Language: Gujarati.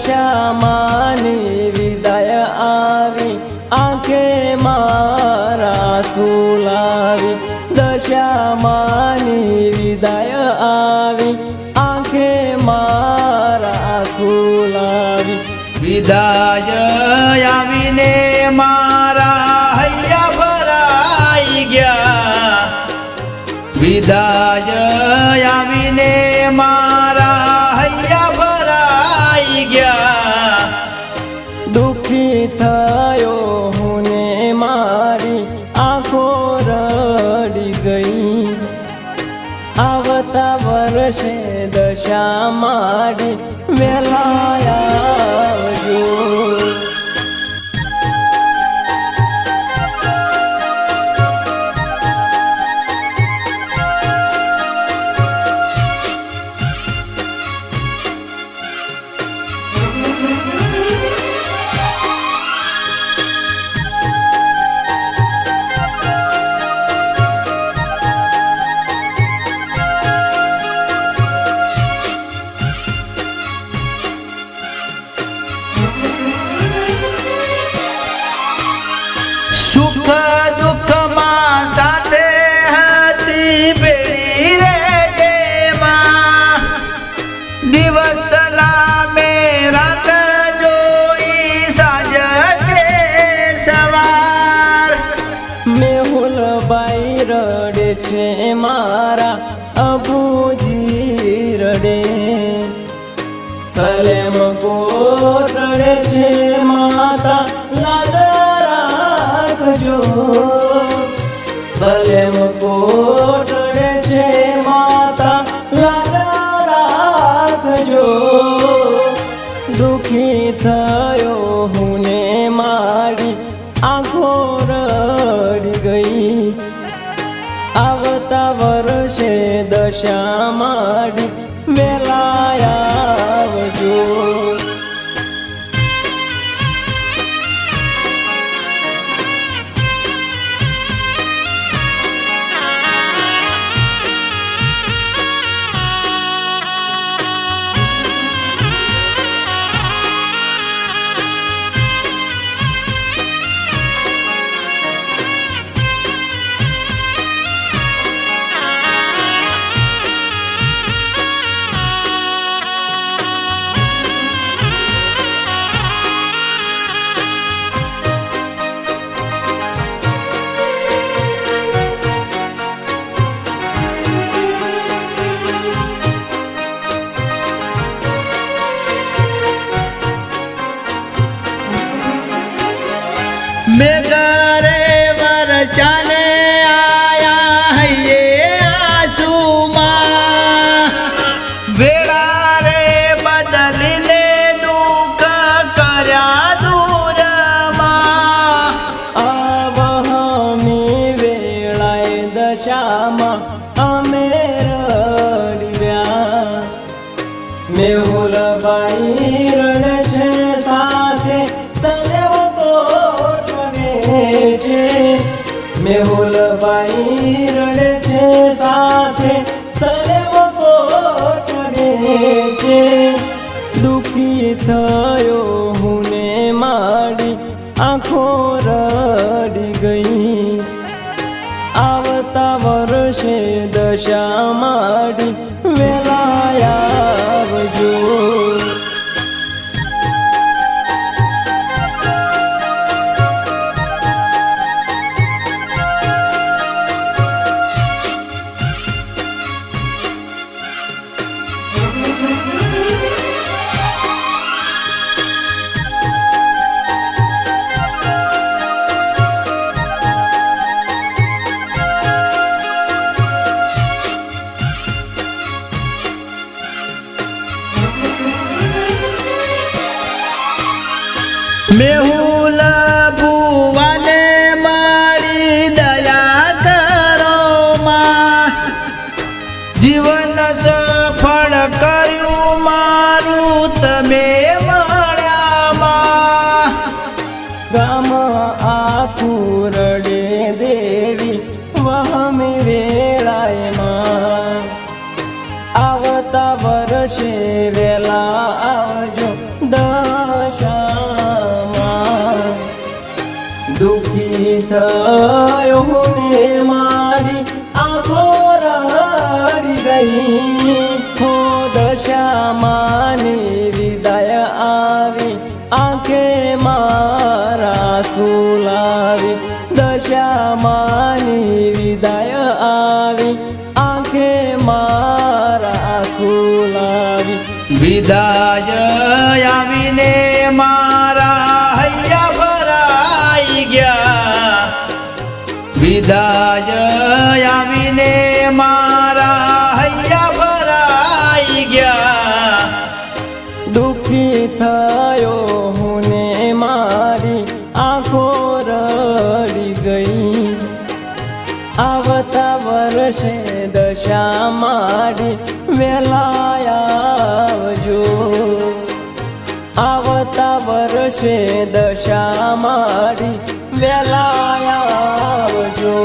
દશામાની વિદાય આવી આંખે મારા સુલાવી દશામાની વિદાય આવી આંખે મારા સુલાવી વિદાય આવીને મારા હૈયા ભરાઈ ગયા વિદાય આવીને મારા હૈયા ભરાઈ ગયા દુઃખી થયો હું ને મારી આંખો રડી ગઈ આવતા વર્ષે દશા માડી વેલા આવજો સુખ દુઃખમાં સાથે હતી ભેળી રહેજે માં દિવસ લામે રાત જોઈ સાજે સવાર મેહુલબાઈ રડે છે મારા અબુજી રડે સલેમ કોટ રડે છે માતા લાજ રાખજો સલેમ કોટ રડે છે માતા લાજ રાખજો દુઃખી થયો હું ને મારી આંખો રડી ગઈ આવતા વર્ષે દશા માડી વેલા આવજો મેઘરે વરસાને આયા હૈયે આંસુમાં વેળા રે બદલીને દુઃખ કર્યા દૂરમાં આવહમી વેળાએ દશામાં અમે રડી રહ્યા મેહુલબાઈ રડે છે સાથે સદેવ કોટ છે મેહુલબાઈ રડે છે સાથે સદેવ કોટ છે દુઃખી થયો હું ને મારી આંખો રડી ગઈ આવતા વર્ષે દશા માડી વેલા આવજો મેહુલ ભુવાને મારી દયા કરો માં જીવન સફળ કર્યું મારું તમે મળ્યા માં ગામ આખું રડે દેવી વહમી વેળાએ માં આવતા વર્ષે વેલા આવજો થયો ને મારી આંખો રડી ગઈ હો દશામાની વિદાય આવી આંખે મારા સુલાવી દશામાની વિદાય આવી આંખે મારા સુલાવી વિદાય આવીને મારા હૈયા ભરાઈ ગયા વિદાય આવીને મારા હૈયા ભરાઈ ગયા દુઃખી થયો હું ને મારી આંખો રડી ગઈ આવતા વર્ષે દશા મારી વેલા આવજો આવતા વર્ષે દશા મારી વેલા આવજો